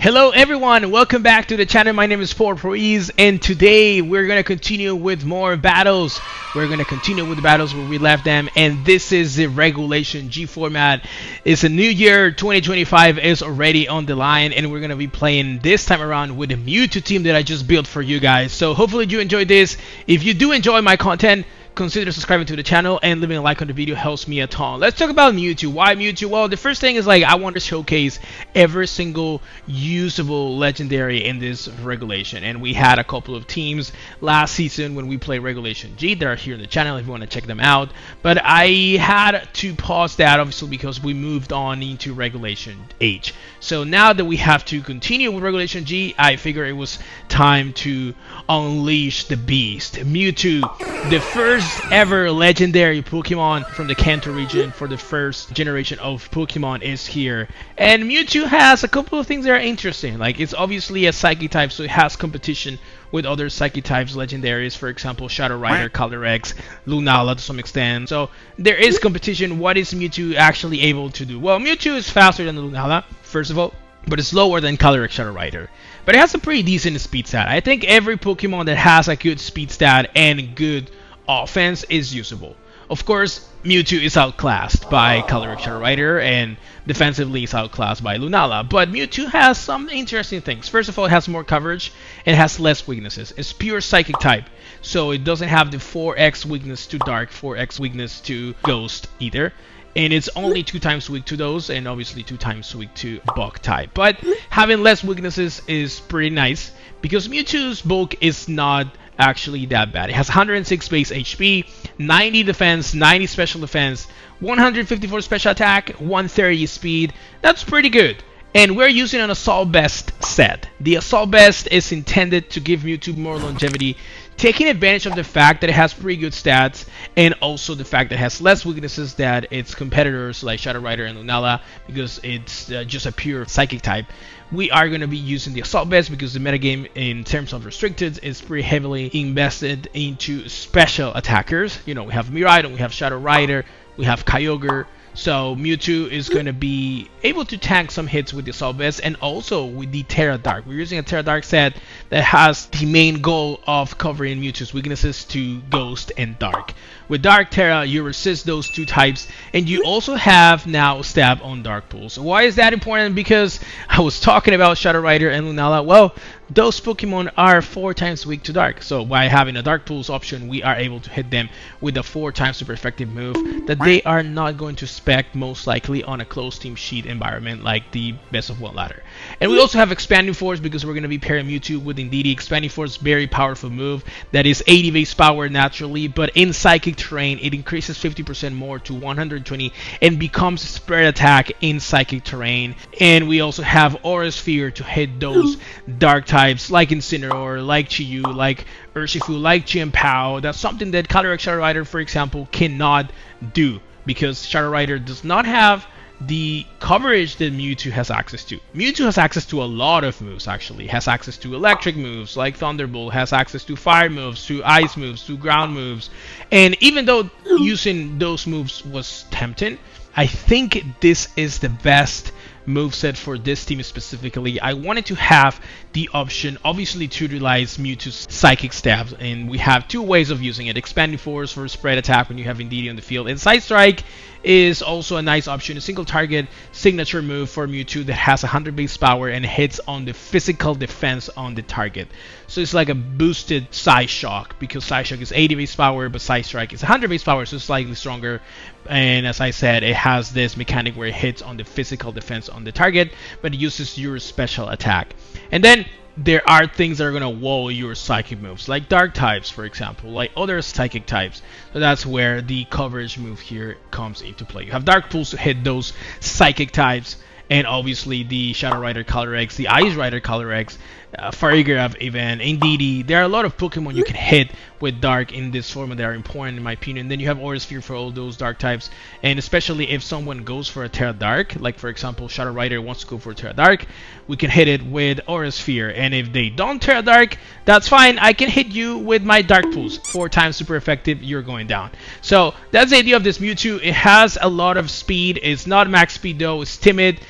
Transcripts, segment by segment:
Hello everyone, welcome back to the channel. My name is Porpoise, and today we're going to continue with more battles. We're going to continue with the battles where we left them, and this is the Regulation G format. It's a new year, 2025 is already on the line, and we're going to be playing this time around with the Mewtwo team that I just built for you guys. So hopefully you enjoyed this. If you do enjoy my content, consider subscribing to the channel and leaving a like on the video helps me a ton. Let's talk about Mewtwo. Why Mewtwo? Well, the first thing is I want to showcase every single usable legendary in this regulation, and we had a couple of teams last season when we played Regulation G that are here in the channel if you want to check them out, but I had to pause that obviously because we moved on into Regulation H. So now that we have to continue with Regulation G, I figure it was time to unleash the beast. Mewtwo, the first ever legendary Pokemon from the Kanto region for the first generation of Pokemon, is here. And Mewtwo has a couple of things that are interesting. It's obviously a Psychic type, so it has competition with other Psychic types legendaries, for example Shadow Rider, Calyrex, Lunala to some extent. So there is competition. What is Mewtwo actually able to do? Well, Mewtwo is faster than Lunala, first of all, but it's slower than Calyrex, Shadow Rider. But it has a pretty decent speed stat. I think every Pokemon that has a good speed stat and good offense is usable. Of course, Mewtwo is outclassed by Calyrex, Shadow Rider, and defensively is outclassed by Lunala. But Mewtwo has some interesting things. First of all, it has more coverage and has less weaknesses. It's pure Psychic type, so it doesn't have the 4x weakness to Dark, 4x weakness to Ghost either. And it's only 2 times weak to those, and obviously 2 times weak to Bug type. But having less weaknesses is pretty nice because Mewtwo's bulk is not actually that bad. It has 106 base HP, 90 defense, 90 special defense, 154 special attack, 130 speed. That's pretty good. And we're using an Assault Vest set. The Assault Vest is intended to give Mewtwo more longevity, taking advantage of the fact that it has pretty good stats and also the fact that it has less weaknesses than its competitors like Shadow Rider and Lunala because it's just a pure Psychic type. We are going to be using the Assault Vest because the metagame in terms of restricted is pretty heavily invested into special attackers. You know, we have Miraidon, we have Shadow Rider, we have Kyogre. So Mewtwo is going to be able to tank some hits with the Assault Vest and also with the Terra Dark. We're using a Terra Dark set that has the main goal of covering Mewtwo's weaknesses to Ghost and Dark. With Dark Terra, you resist those 2 types, and you also have now Stab on Dark Pulse. Why is that important? Because I was talking about Shadow Rider and Lunala. Well, those Pokemon are 4 times weak to Dark. So by having a Dark Pulse option, we are able to hit them with a 4 times super effective move that they are not going to spec most likely on a closed team sheet environment like the Best of 1 ladder. And we also have Expanding Force because we're going to be pairing Mewtwo with Indeedee. Expanding Force, very powerful move that is 80 base power naturally, but in Psychic terrain it increases 50% more to 120 and becomes spread attack in Psychic terrain. And we also have Aura Sphere to hit those Dark types like Incineroar, like Chiyu, like Urshifu, like Chien-Pao. That's something that Calyrex, Shadow Rider, for example, cannot do because Shadow Rider does not have the coverage that Mewtwo has access to. Mewtwo has access to a lot of moves actually. Has access to electric moves like Thunderbolt, has access to fire moves, to ice moves, to ground moves. And even though using those moves was tempting, I think this is the best moveset for this team specifically. I wanted to have the option obviously to utilize Mewtwo's Psychic stabs, and we have 2 ways of using it. Expanding Force for spread attack when you have Indeedee on the field, and Side Strike is also a nice option, a single target signature move for Mewtwo that has 100 base power and hits on the physical defense on the target. So it's like a boosted Side Shock because Side Shock is 80 base power but Side Strike is 100 base power, so it's slightly stronger. And as I said, it has this mechanic where it hits on the physical defense on the target but it uses your special attack. And then there are things that are going to wall your Psychic moves, like Dark types, for example, like other Psychic types. So that's where the coverage move here comes into play. You have Dark Pulse to hit those Psychic types, and obviously the Shadow Rider Calyrex, the Ice Rider Calyrex, Farigiraf even, Indeedee. There are a lot of Pokemon you can hit with Dark in this format that are important in my opinion. Then you have Aura Sphere for all those Dark types, and especially if someone goes for a Terra Dark, like for example Shadow Rider wants to go for Terra Dark, we can hit it with Aura Sphere. And if they don't Terra Dark, that's fine, I can hit you with my Dark Pulse. 4 times super effective, you're going down. So that's the idea of this Mewtwo. It has a lot of speed, it's not max speed though, it's timid.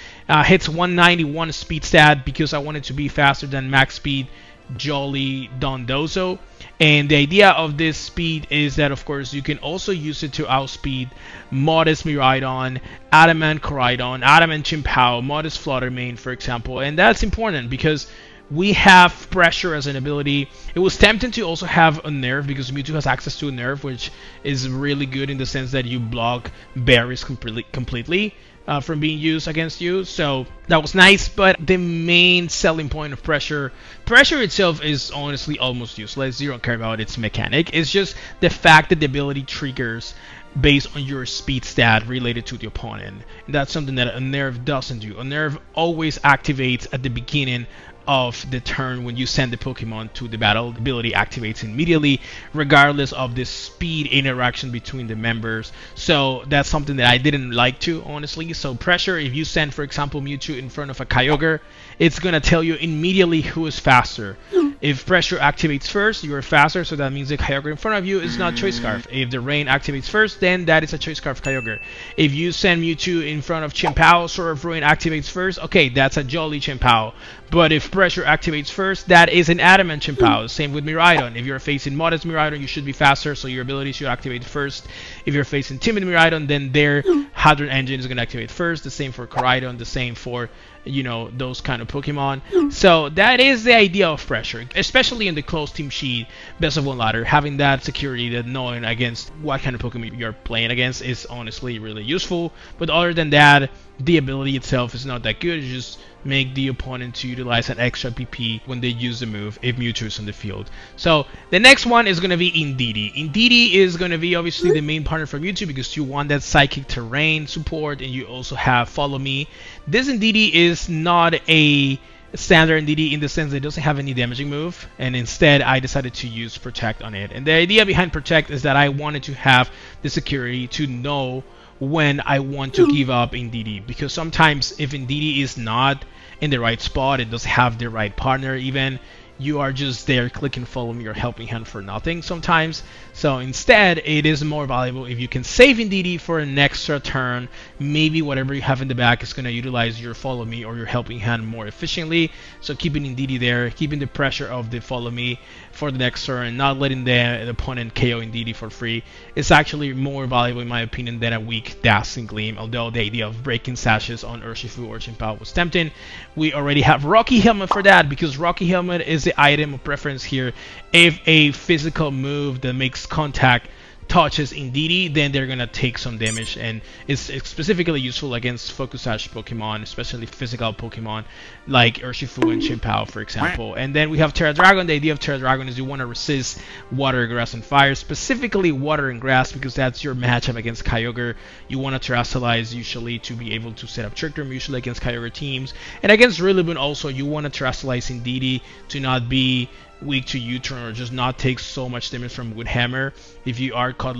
Hits 191 speed stat because I wanted to be faster than max speed Jolly Dondozo. And the idea of this speed is that, of course, you can also use it to outspeed Modest Miraidon, Adamant Koraidon, Adamant Chimpao, Modest Fluttermane, for example. And that's important because we have pressure as an ability. It was tempting to also have a nerf because Mewtwo has access to a nerf, which is really good in the sense that you block berries completely from being used against you. So that was nice, but the main selling point of pressure itself is honestly almost useless. You don't care about its mechanic. It's just the fact that the ability triggers based on your speed stat related to the opponent. And that's something that a nerf doesn't do. A nerf always activates at the beginning of the turn when you send the Pokemon to the battle. The ability activates immediately regardless of the speed interaction between the members. So that's something that I didn't like to, honestly. So pressure, if you send, for example, Mewtwo in front of a Kyogre, it's gonna tell you immediately who is faster. If pressure activates first, you're faster, so that means the Kyogre in front of you is not Choice Scarf. If the rain activates first, then that is a Choice Scarf Kyogre. If you send Mewtwo in front of Chimpao, Sword of Ruin activates first, okay, that's a Jolly Chimpao. But if pressure activates first, that is an Adamant Chimpao. Same with Miraidon. If you're facing Modest Miraidon, you should be faster, so your ability should activate first. If you're facing Timid Miraidon, then their Hadron Engine is going to activate first. The same for Koraidon, the same for, you know, those kind of Pokemon. So that is the idea of pressure, especially in the closed team sheet, best of one ladder. Having that security, that knowing against what kind of Pokemon you're playing against is honestly really useful. But other than that, the ability itself is not that good. It's just make the opponent to utilize an extra PP when they use the move if Mewtwo is on the field. So the next one is going to be Indeedee. Indeedee is going to be obviously the main partner for Mewtwo because you want that Psychic Terrain support, and you also have Follow Me. This Indeedee is not a standard Indeedee in the sense that it doesn't have any damaging move, and instead I decided to use Protect on it. And the idea behind Protect is that I wanted to have the security to know when I want to give up Indeedee, because sometimes if Indeedee is not in the right spot, it doesn't have the right partner even, you are just there clicking Follow Me or Helping Hand for nothing sometimes. So instead, it is more valuable if you can save Indeedee for an extra turn. Maybe whatever you have in the back is going to utilize your Follow Me or your Helping Hand more efficiently. So keeping Indeedee there, keeping the pressure of the Follow Me for the next turn, not letting the opponent KO Indeedee for free, is actually more valuable in my opinion than a weak Dazzling Gleam. Although the idea of breaking sashes on Urshifu or Chimpao was tempting, we already have Rocky Helmet for that, because Rocky Helmet is the item of preference here. If a physical move that makes contact touches Indeedee, then they're gonna take some damage, and it's specifically useful against Focus Sash Pokemon, especially physical Pokemon like Urshifu and Chimpao, for example. And then we have Terra Dragon. The idea of Terra Dragon is you want to resist Water, Grass, and Fire, specifically Water and Grass, because that's your matchup against Kyogre. You want to Terrasalize usually to be able to set up Trick Room, usually against Kyogre teams. And against Rillaboom also, you want to Terrasalize Indeedee to not be weak to U-turn or just not take so much damage from Wood Hammer. If you are caught,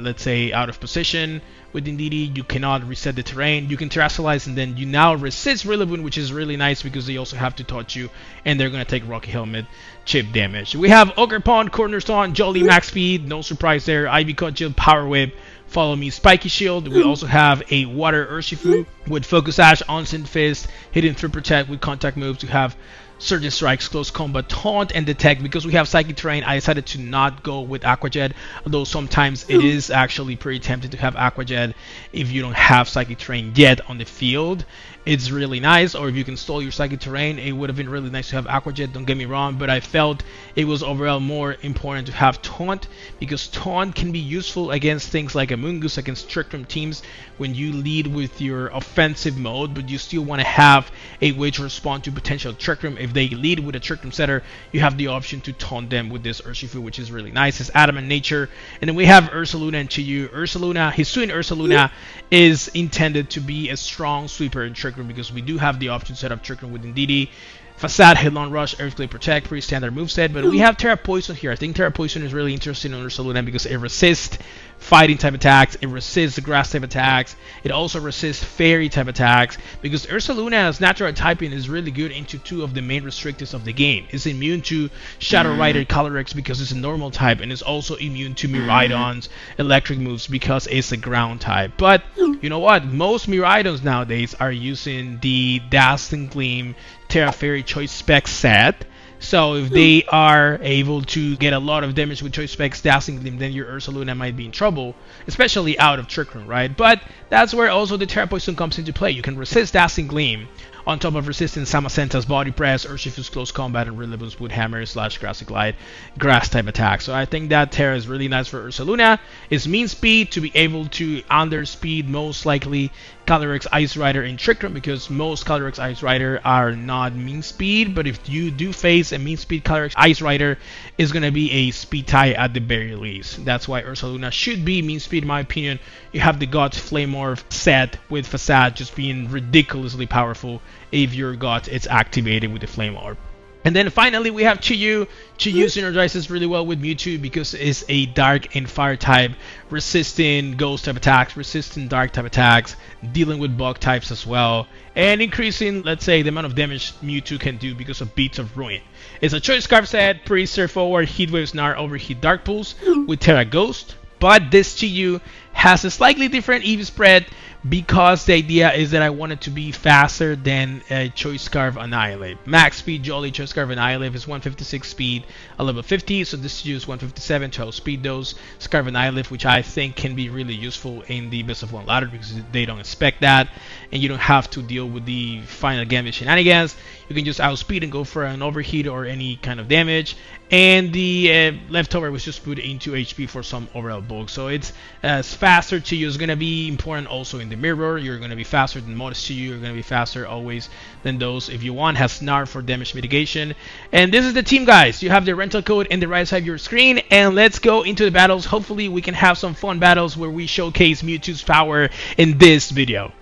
let's say, out of position with Indeedee, you cannot reset the terrain. You can Terrasalize, and then you now resist Rillaboom, which is really nice because they also have to touch you, and they're going to take Rocky Helmet chip damage. We have Ogre Pond, Cornerstone, Jolly Max Speed, no surprise there, Ivy Cut Shield, Power Whip, Follow Me, Spiky Shield. We also have a Water Urshifu with Focus Sash, Onsen Fist, Hidden through Protect with contact moves. To have Surgeon Strikes, Close Combat, Taunt, and Detect. Because we have Psychic Terrain, I decided to not go with Aqua Jet, although sometimes it is actually pretty tempting to have Aqua Jet if you don't have Psychic Terrain yet on the field. It's really nice, or if you can stall your Psychic Terrain, it would have been really nice to have Aqua Jet, don't get me wrong, but I felt it was overall more important to have Taunt, because Taunt can be useful against things like Amoonguss, against Trick Room teams, when you lead with your offensive mode, but you still want to have a way to respond to potential Trick Room. If they lead with a Trick Room setter, you have the option to taunt them with this Urshifu, which is really nice. It's Adamant Nature. And then we have Ursaluna and Chiyu. Ursaluna, Hisuian Ursaluna is intended to be a strong sweeper in Trick Room, because we do have the option to set up Trick Room with Indeedee. Facade, Headlong Rush, Earthquake Protect, pretty standard moveset, but we have Terra Poison here. I think Terra Poison is really interesting on Ursaluna because it resists fighting type attacks. It resists grass type attacks. It also resists fairy type attacks because Ursaluna's natural typing is really good into two of the main restrictors of the game. It's immune to Shadow Rider Calyrex because it's a normal type, and it's also immune to Miraidon's electric moves because it's a ground type. But you know what? Most Miraidons nowadays are using the Dazzling Gleam Terra Fairy Choice Spec set. So if they are able to get a lot of damage with Choice Specs Dazzling Gleam, then your Ursaluna might be in trouble, especially out of Trick Room, right? But that's where also the Terra Poison comes into play. You can resist Dazzling Gleam on top of resisting Samacenta's Body Press, Urshifu's Close Combat, and Rillaboom's Wood Hammer / Grassy Glide grass type attack. So I think that Terra is really nice for Ursaluna. It's mean speed to be able to underspeed most likely Calyrex Ice Rider in Trick Room, because most Calyrex Ice Rider are not mean speed, but if you do face a mean speed Calyrex Ice Rider, is going to be a speed tie at the very least. That's why Ursaluna should be mean speed in my opinion. You have the Guts Flame Morph set with Facade just being ridiculously powerful if your Guts is activated with the Flame Orb. And then finally we have Chiyu. Chiyu synergizes really well with Mewtwo because it's a dark and fire type, resisting ghost type attacks, resisting dark type attacks, dealing with bug types as well, and increasing, let's say, the amount of damage Mewtwo can do because of Beats of Ruin. It's a Choice Scarf set, pretty straightforward, Heatwave Snarl, Overheat Dark Pulse with Terra Ghost, but this Chiyu has a slightly different EV spread because the idea is that I want it to be faster than a Choice Scarf Annihilate. Max speed Jolly Choice Scarf Annihilate is 156 speed, a level 50, so this is 157 to outspeed those Scarf Annihilate, which I think can be really useful in the best of one ladder because they don't expect that, and you don't have to deal with the final Gambit shenanigans. You can just outspeed and go for an overheat or any kind of damage, and the leftover was just put into HP for some overall bulk. So it's faster to you is going to be important also in the mirror. You're going to be faster than Modest to you. You're going to be faster always than those. If you want, has Snarl for damage mitigation. And this is the team, guys. You have the rental code in the right side of your screen, and let's go into the battles. Hopefully we can have some fun battles where we showcase Mewtwo's power in this video.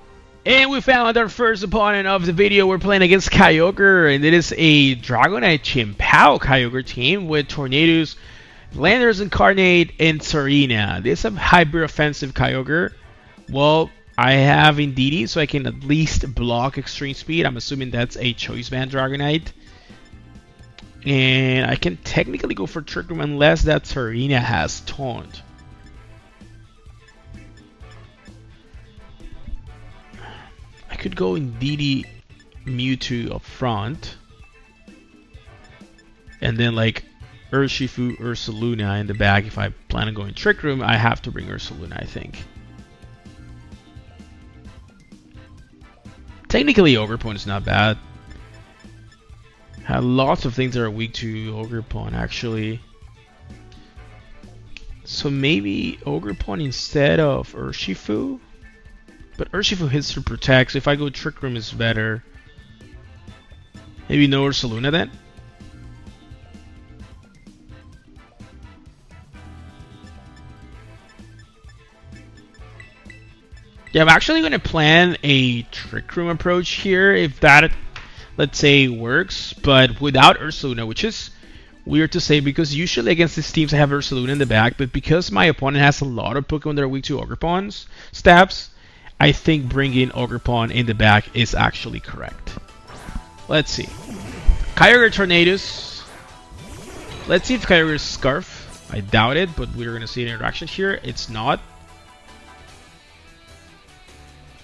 And we found our first opponent of the video. We're playing against Kyogre, and it is a Dragonite Chimpao Kyogre team with Tornadus, Landers Incarnate, and Serena. This is a hybrid offensive Kyogre. Well, I have Indeedee, so I can at least block Extreme Speed. I'm assuming that's a Choice Band Dragonite. And I can technically go for Trick Room unless that Serena has Taunt. I could go Indeedee Mewtwo up front, and then like Urshifu, Ursaluna in the back. If I plan on going Trick Room, I have to bring Ursaluna, I think. Technically, Ogerpon is not bad. Have lots of things that are weak to Ogerpon, actually. So maybe Ogerpon instead of Urshifu? But Urshifu hits for Protect, so if I go Trick Room is better. Maybe no Ursaluna then? Yeah, I'm actually going to plan a Trick Room approach here if that, let's say, works, but without Ursaluna, which is weird to say because usually against these teams I have Ursaluna in the back, but because my opponent has a lot of Pokemon that are weak to Ogerpon's stabs, I think bringing Ogerpon in the back is actually correct. Let's see. Kyogre Tornadus. Let's see if Kyogre's Scarf. I doubt it, but we're going to see an interaction here. It's not.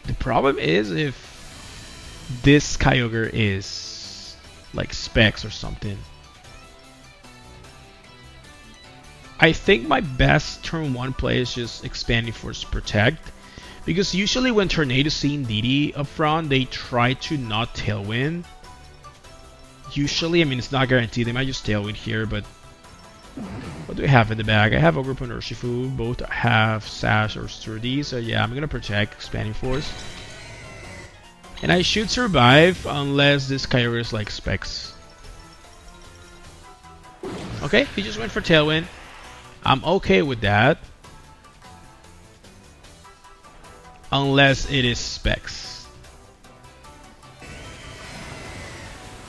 The problem is if this Kyogre is like Specs or something. I think my best turn 1 play is just expanding Force Protect. Because usually when Tornadus see Indeedee up front, they try to not Tailwind. Usually, I mean, it's not guaranteed. They might just Tailwind here, but what do we have in the bag? I have Ogerpon and Urshifu. Both have Sash or Sturdy. So yeah, I'm going to Protect Expanding Force. And I should survive unless this Kyogre is like Specs. Okay, he just went for Tailwind. I'm okay with that. Unless it is Specs.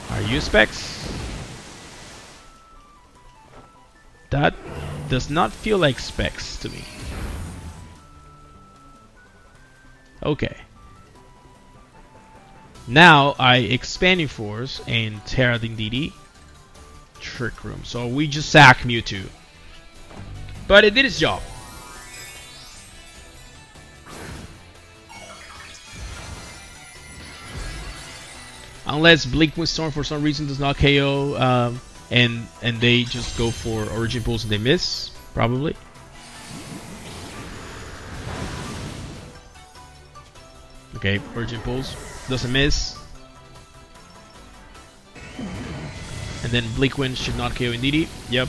Are you Specs? That does not feel like Specs to me. Okay. Now I Expanding Force and Terra Indeedee. Trick Room. So we just sack Mewtwo. But it did its job. Unless Blink Storm for some reason does not KO, and they just go for Origin Pulse and they miss, probably. Okay, Origin Pulse doesn't miss. And then Blink Wind should not KO Indeedee. Yep.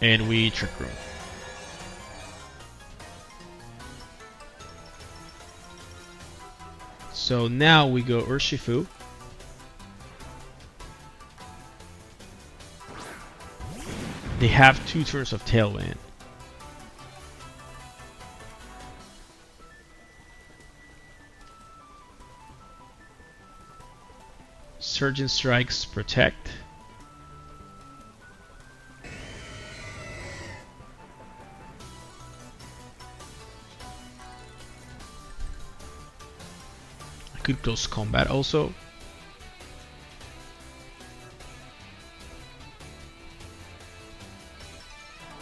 And we Trick Room. So now we go Urshifu. They have 2 turns of Tailwind. Surgeon Strikes Protect. I could close combat also.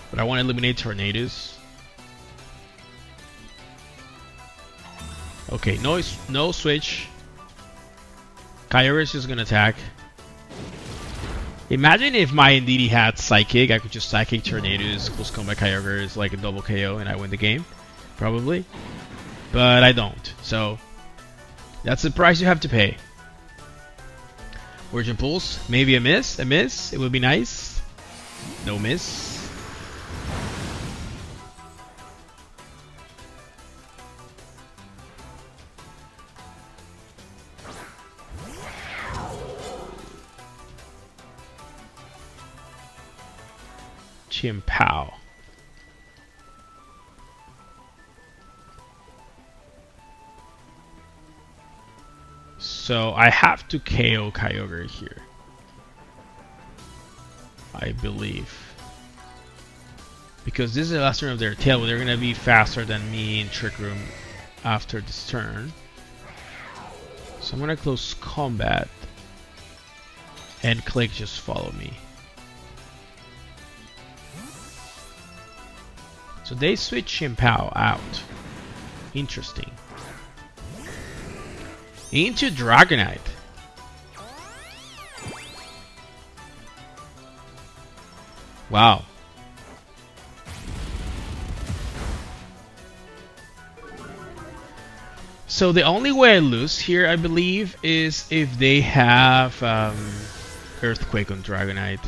But I want to eliminate Tornadoes. Okay, no switch. Kyogre is just gonna attack. Imagine if my Indeedee had Psychic, I could just Psychic Tornadoes, close combat Kyogre is like a double KO and I win the game. Probably. But I don't. So that's the price you have to pay. Origin Pulse, maybe a miss. It would be nice. No miss. Chimpao. So I have to KO Kyogre here, I believe, because this is the last turn of their tail. They're gonna be faster than me in Trick Room after this turn. So I'm gonna close combat and click just follow me. So they switch Chimpao out. Interesting. Into Dragonite. Wow. So the only way I lose here, I believe, is if they have Earthquake on Dragonite.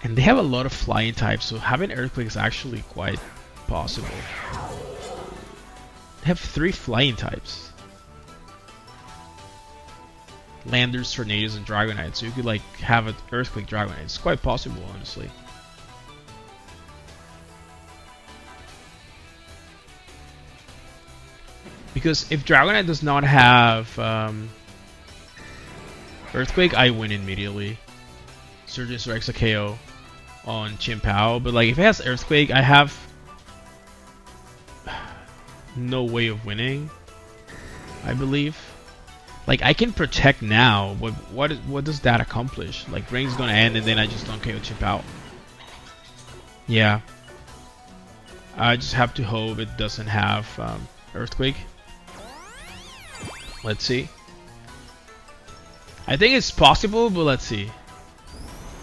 And they have a lot of flying types, so having Earthquake is actually quite possible. They have 3 flying types. Landers, Tornadoes, and Dragonite, so you could like have an Earthquake Dragonite. It's quite possible, honestly. Because if Dragonite does not have Earthquake, I win immediately. Surgeon Strikes a KO on Chimpao, but like if it has Earthquake, I have no way of winning, I believe. Like I can protect now, but what does that accomplish? Like Rain's gonna end and then I just don't KO Chimpao. Yeah, I just have to hope it doesn't have Earthquake. Let's see. I think it's possible, but let's see.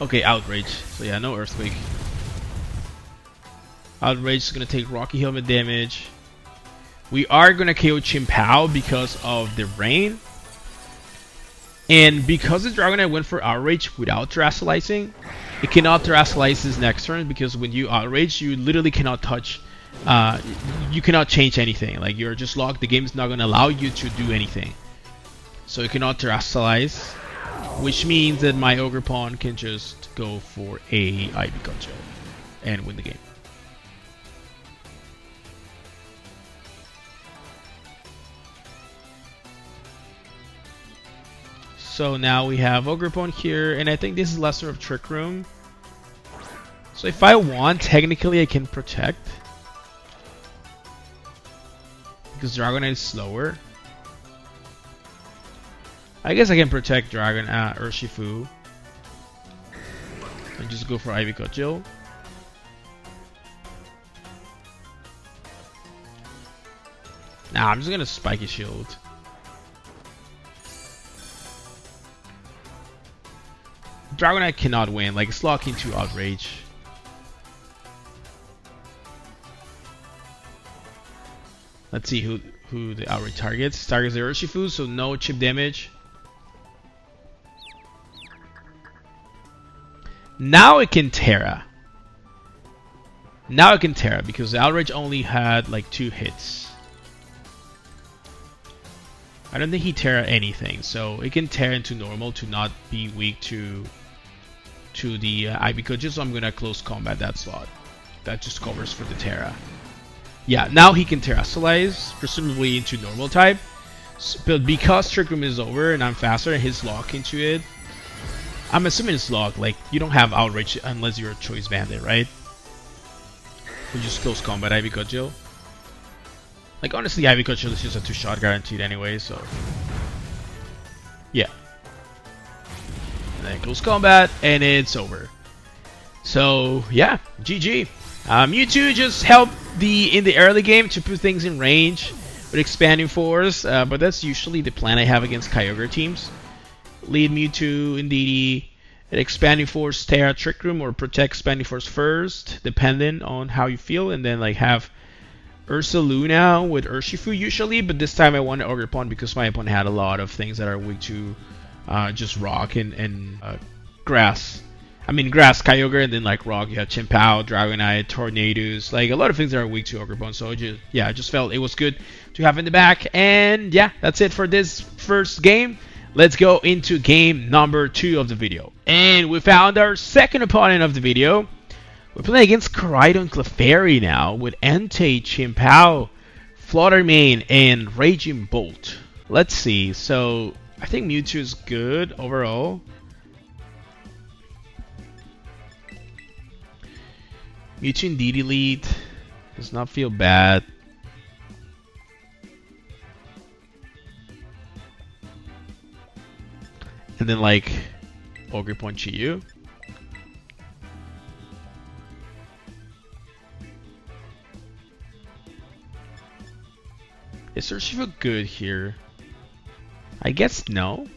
Okay, Outrage. So yeah, no Earthquake. Outrage is gonna take Rocky Helmet damage. We are gonna KO Chimpao because of the rain. And because the Dragonite went for Outrage without Terastallizing, it cannot Terastallize his next turn, because when you Outrage, you literally cannot touch, you cannot change anything. Like you're just locked, the game is not gonna allow you to do anything. So you cannot Terastallize, which means that my Ogerpon can just go for a Ivy Gotcha and win the game. So now we have Ogerpon here, and I think this is lesser of Trick Room. So if I want, technically I can protect. Because Dragonite is slower. I guess I can protect Urshifu. And just go for Ivy Cudgel. Nah, I'm just gonna Spiky Shield. Dragonite cannot win, like it's locked into Outrage. Let's see who the Outrage targets. Targets the Urshifu, so no chip damage. Now it can Terra. Now it can Terra because the Outrage only had like 2 hits. I don't think he Terra anything, so it can Terra into normal to not be weak to the Ivy Cudgel, so I'm gonna close combat that slot. That just covers for the Terra. Yeah, now he can Terrasilize, presumably into normal type. But because Trick Room is over and I'm faster and his lock into it, I'm assuming it's locked. Like, you don't have Outrage unless you're a Choice Bandit, right? You just close combat Ivy Cudgel. Like, honestly, Ivy Cudgel is just a 2-shot guaranteed anyway, so... yeah. And then close combat, and it's over. So, yeah, GG. Mewtwo just helped in the early game to put things in range with Expanding Force, but that's usually the plan I have against Kyogre teams. Lead Mewtwo, Indeedee, Expanding Force, Terra, Trick Room, or protect Expanding Force first, depending on how you feel, and then like have Ursaluna with Urshifu usually, but this time I wanted Ogre Pond because my opponent had a lot of things that are weak to just Rock and Grass. I mean Grass, Kyogre, and then like Rock, you have Chimpao, Dragonite, Tornadoes, like a lot of things that are weak to Ogre Pond, so I just felt it was good to have in the back, and yeah, that's it for this first game. Let's go into game number 2 of the video. And we found our second opponent of the video. We're playing against Koraidon Clefairy now with Entei, Chimpao, Fluttermane, and Raging Bolt. Let's see. So, I think Mewtwo is good overall. Mewtwo Indeedee lead does not feel bad. And then like Ogre Punch you. Is Urshifu good here? I guess no.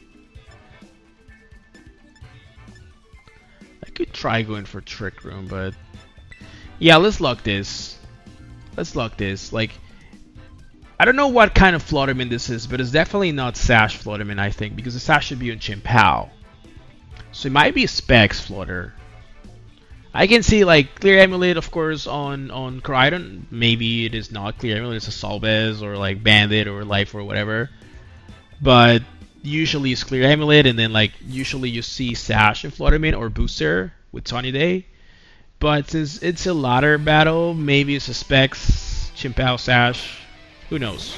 I could try going for Trick Room, but yeah, let's lock this. Let's lock this. Like, I don't know what kind of Fluttermane this is, but it's definitely not Sash Fluttermane, I think, because the Sash should be on Chimpao. So it might be Specs Flutter. I can see like Clear Amulet, of course, on Koraidon. Maybe it is not Clear Amulet, it's a Solbez or like Bandit or Life or whatever. But usually it's Clear Amulet, and then like usually you see Sash and Fluttermane or Booster with Sunny Day. But since it's a ladder battle, maybe it's a Specs, Chimpao, Sash. Who knows?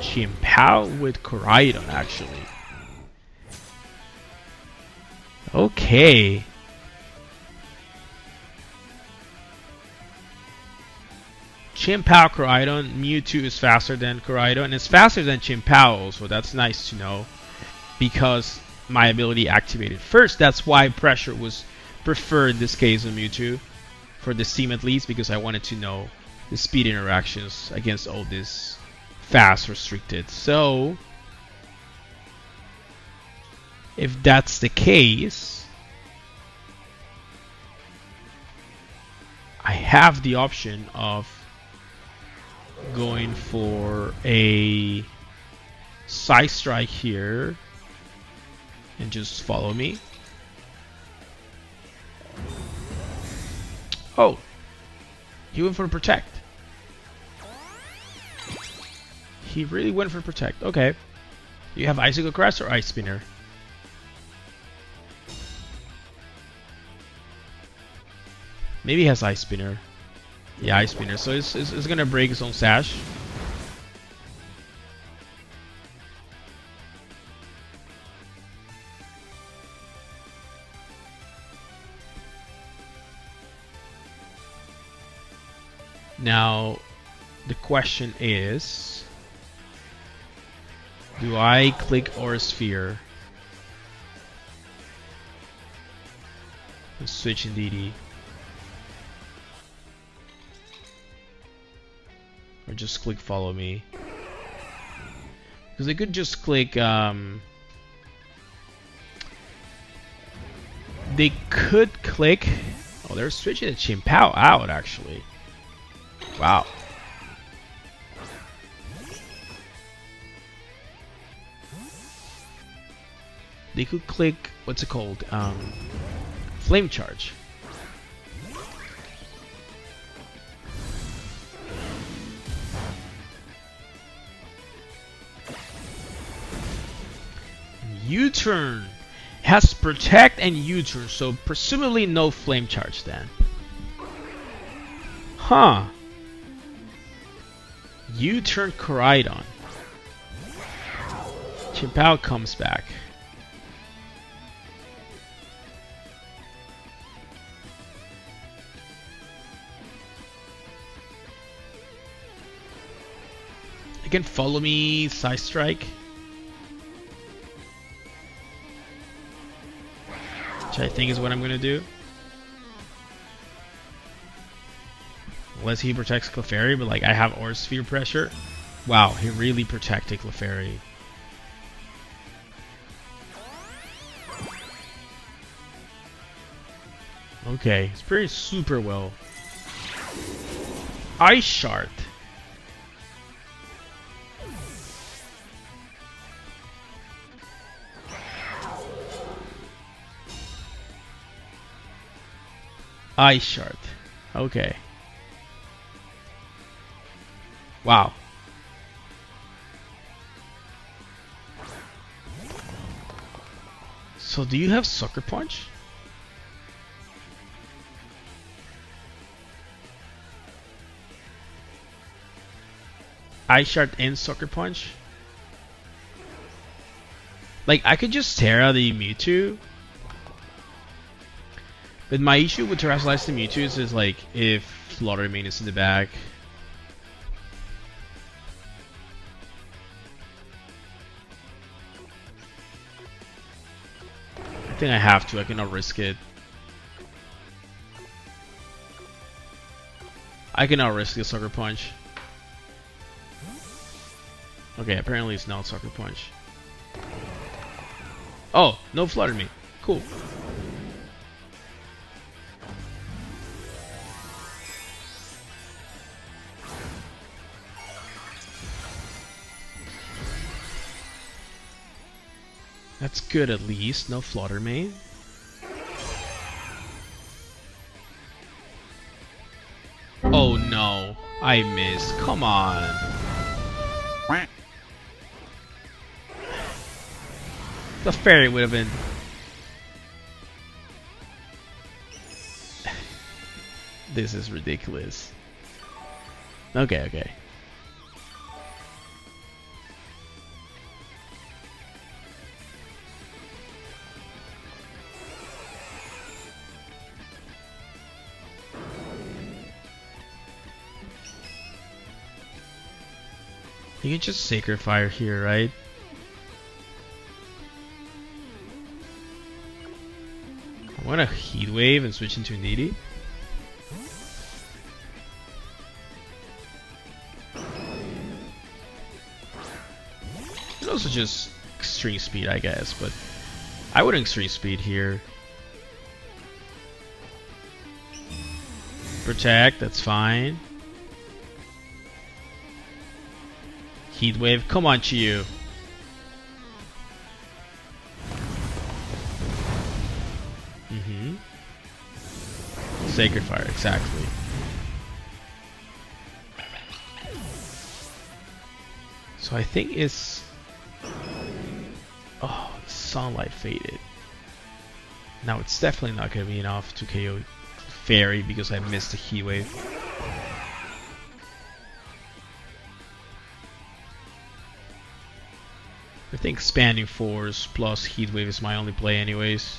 Chimpao with Koraidon, actually. Okay. Chimpao, Koraidon. Mewtwo is faster than Koraidon, and it's faster than Chimpao also. That's nice to know, because my ability activated first. That's why Pressure was preferred in this case of Mewtwo, for this team at least, because I wanted to know the speed interactions against all this fast restricted. So if that's the case, I have the option of going for a Side Strike here and just follow me. Oh, he went for Protect. He really went for Protect. Okay. You have Icicle Crest or Ice Spinner? Maybe he has Ice Spinner. Yeah, Ice Spinner. So it's gonna break his own Sash. Now, the question is, do I click Aura Sphere and switch Indeedee? Or just click Follow Me? Because I could just click, they could click, oh, they're switching the Chimpao out actually. Wow. They could click, what's it called? Flame Charge. U-turn has Protect and U-turn, so presumably no Flame Charge then. Huh. U-turn Koraidon. Chimpao comes back. Again, Follow Me, Side Strike. Which I think is what I'm gonna do. Unless he protects Clefairy, but like I have Aura Sphere pressure. Wow, he really protected Clefairy. Okay, it's pretty super well. Ice Shard. Ice Shard. Okay. Wow. So do you have Sucker Punch? Ice Shard and Sucker Punch? Like, I could just Terra the Mewtwo. But my issue with Terrasilize the Mewtwo is like, if Slaughter Mane is in the back. I think I have to, I cannot risk it. I cannot risk the Sucker Punch. Okay, apparently it's not Sucker Punch. Oh, no Flutter Mane. Cool. That's good at least, no Flutter Mane. Oh no, I missed. Come on. The fairy would have been. This is ridiculous. Okay, okay. You can just Sacred Fire here, right? I want to Heat Wave and switch into Indeedee. And also just Extreme Speed, I guess, but I would Extreme Speed here. Protect, that's fine. Heat Wave, come on, Chiyu. Sacred Fire, exactly. So I think it's... Oh, Sunlight faded. Now it's definitely not going to be enough to KO Fairy because I missed the Heat Wave. I think Expanding Force plus Heat Wave is my only play anyways.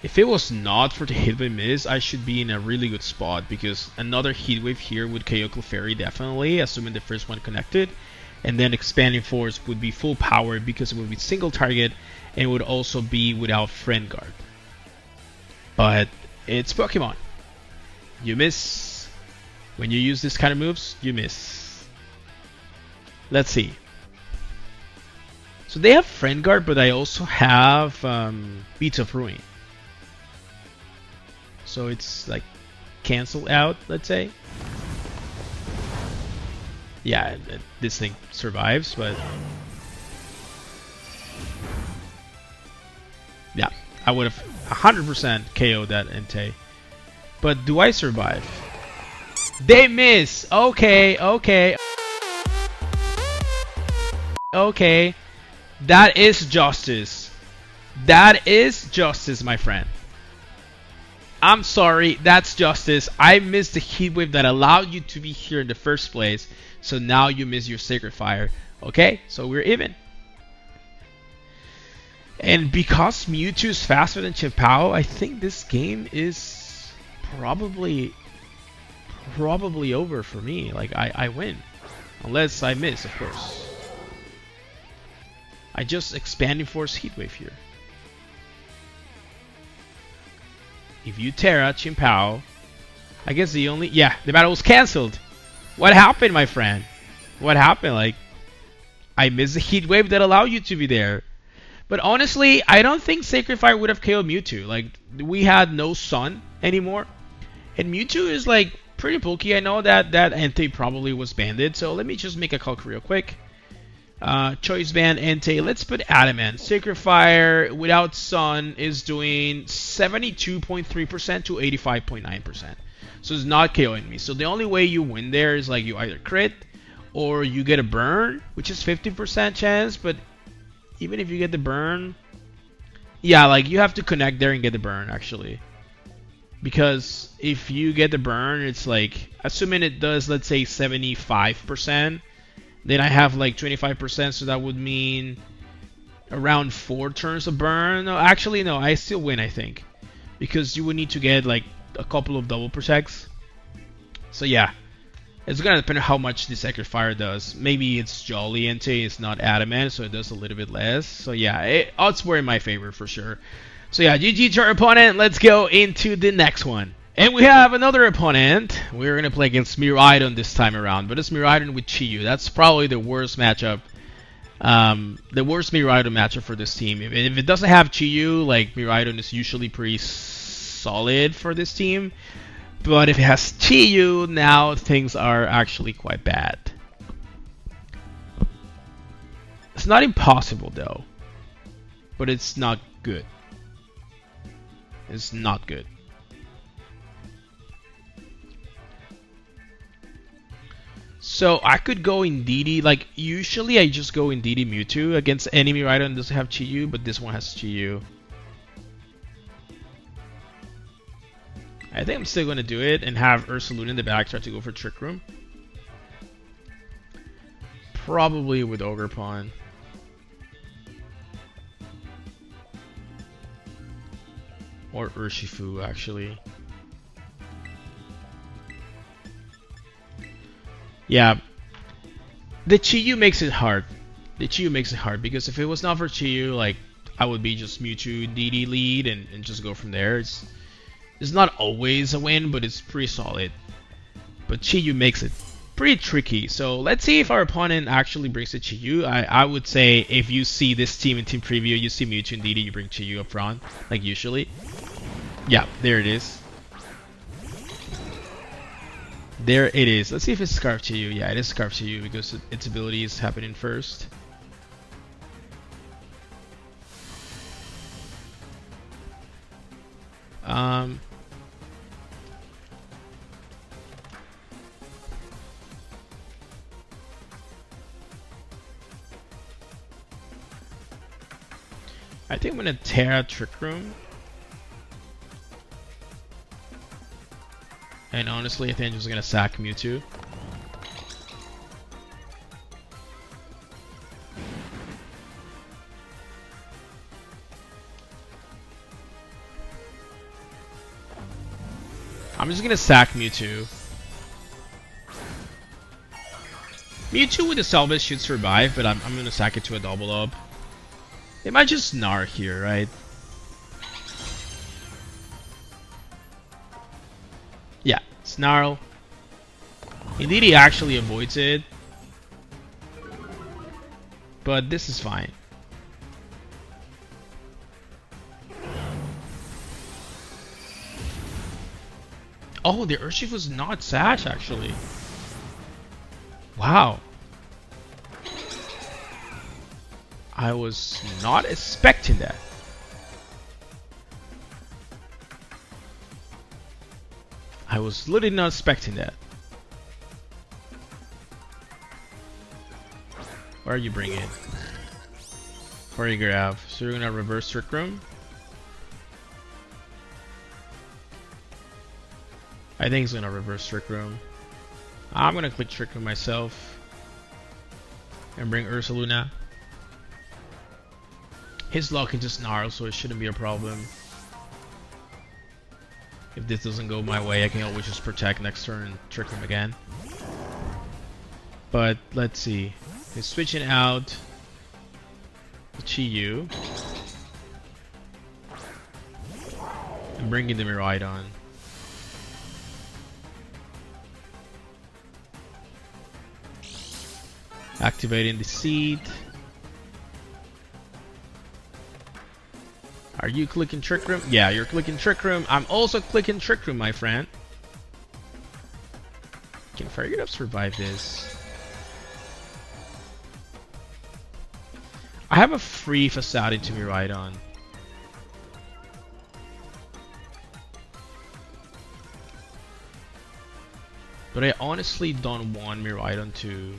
If it was not for the Heatwave miss, I should be in a really good spot, because another Heatwave here would KO Clefairy definitely, assuming the first one connected. And then Expanding Force would be full power because it would be single target, and it would also be without Friend Guard. But it's Pokemon. You miss. When you use this kind of moves, you miss. Let's see. So they have Friend Guard, but I also have Beats of Ruin. So it's like cancel out, let's say. Yeah, this thing survives, but yeah, I would have 100% KO'd that Entei. But do I survive? They miss! Okay, okay. Okay. That is justice. That is justice, my friend. I'm sorry, that's justice. I missed the heat wave that allowed you to be here in the first place. So now you miss your Sacred Fire. Okay, so we're even. And because Mewtwo is faster than Chien-Pao, I think this game is probably over for me. Like, I win. Unless I miss, of course. I just Expanding Force Heat Wave here. If you Terra Chien-Pao, I guess the only... Yeah, the battle was cancelled. What happened, my friend? What happened? Like, I missed the Heat Wave that allowed you to be there. But honestly, I don't think Sacred Fire would have KO'd Mewtwo. Like, we had no Sun anymore. And Mewtwo is, like, pretty bulky. I know that Entei probably was banded. So let me just make a calc real quick. Choice band Entei. Let's put Adamant. Sacred Fire without Sun is doing 72.3% to 85.9%. So it's not KOing me. So the only way you win there is like you either crit or you get a burn, which is 50% chance. But even if you get the burn, yeah, like you have to connect there and get the burn actually. Because if you get the burn, it's like, assuming it does, let's say 75%, then I have like 25%, so that would mean around 4 turns of burn. No, actually, no, I still win, I think. Because you would need to get like a couple of double protects. So yeah, it's gonna depend on how much the Sacred Fire does. Maybe it's Jolly Entei, it's not Adamant, so it does a little bit less. So yeah, odds were in my favor for sure. So yeah, GG to our opponent. Let's go into the next one. And we have another opponent. We're going to play against Miraidon this time around. But it's Miraidon with Chi-Yu. That's probably the worst matchup. The worst Miraidon matchup for this team. If it doesn't have Chi-Yu, like Miraidon is usually pretty solid for this team. But if it has Chi-Yu, now things are actually quite bad. It's not impossible though. But it's not good. It's not good. So I could go Indeedee. Like usually I just go Indeedee Mewtwo against any Miraidon that doesn't have Chi-Yu, but this one has Chi-Yu. I think I'm still gonna do it and have Ursaluna in the back try to go for Trick Room. Probably with Ogerpon. Or Urshifu actually. Yeah, the Chi-Yu makes it hard. The Chi-Yu makes it hard because if it was not for Chi-Yu, like I would be just Mewtwo DD lead and just go from there. It's not always a win, but it's pretty solid. But Chi-Yu makes it pretty tricky. So let's see if our opponent actually brings the Chi-Yu. I would say if you see this team in team preview, you see Mewtwo and DD, you bring Chi-Yu up front, like usually. Yeah, there it is. There it is. Let's see if it's Scarf Chi-Yu. Yeah, it is Scarf Chi-Yu because its ability is happening first. I think I'm gonna Terra Trick Room. And honestly, I think I'm just gonna sack Mewtwo. I'm just gonna sack Mewtwo. Mewtwo with the Salvage should survive, but I'm gonna sack it to a double up. They might just Gnar here, right? Yeah, Snarl. Indeedee actually avoids it. But this is fine. Oh, the Urshifu was not Sash actually. Wow. I was not expecting that. I was literally not expecting that. What are you bringing? What are you gonna have? So you're gonna reverse Trick Room? I think he's gonna reverse Trick Room. I'm gonna click Trick Room myself and bring Ursaluna. His luck can just snarl, so it shouldn't be a problem. If this doesn't go my way, I can always just protect next turn and Trick Room again. But let's see. He's switching out the Chi-Yu and bringing the Miraidon. Activating the Seed. Are you clicking Trick Room? Yeah, you're clicking Trick Room. I'm also clicking Trick Room, my friend. Can Farigiraf survive this? I have a free Facade into Miraidon. But I honestly don't want Miraidon to,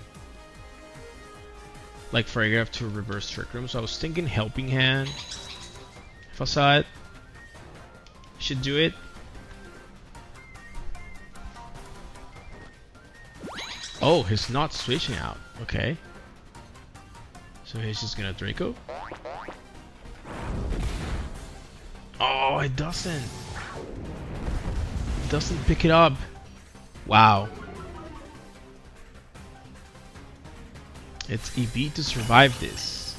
like, Farigiraf to reverse Trick Room. So I was thinking Helping Hand, Facade should do it. Oh, he's not switching out. Okay. So he's just gonna Draco. Oh, it doesn't. It doesn't pick it up. Wow. It's EV to survive this.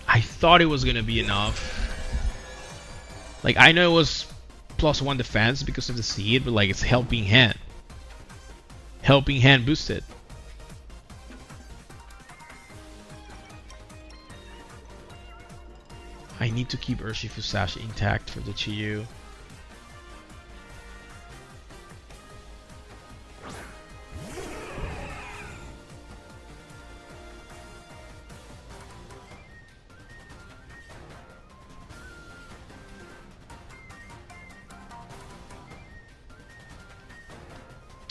I thought it was gonna be enough. Like, I know it was +1 defense because of the Seed, but like, it's Helping Hand. Helping Hand boosted. I need to keep Urshifu Sash intact for the Chi-Yu.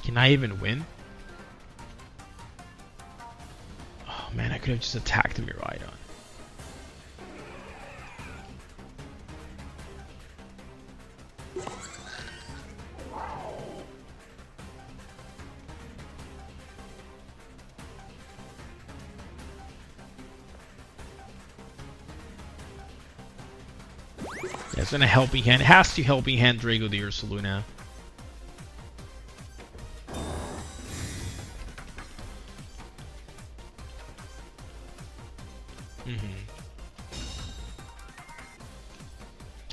Can I even win? Oh man, I could have just attacked the Miraidon. Yeah, it's gonna Helping Hand. It has to Helping Hand Drago the Ursaluna.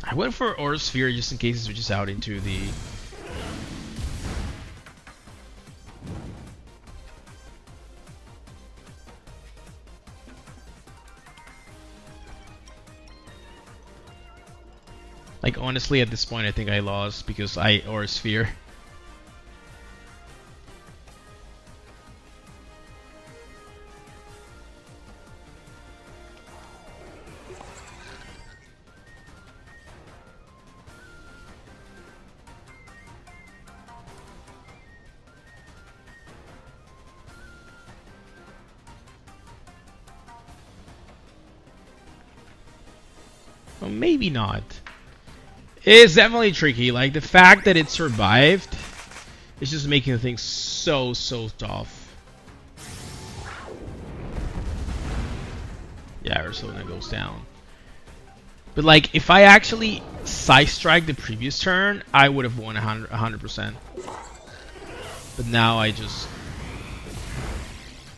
I went for Aura Sphere just in case it switches out into the... Like, honestly, at this point, I think I lost because I Aura Sphere. Well, maybe not. It's definitely tricky. Like, the fact that it survived is just making things so tough. Yeah, Ursaluna goes down. But like, if I actually Side Strike the previous turn, I would have won 100%. But now I just...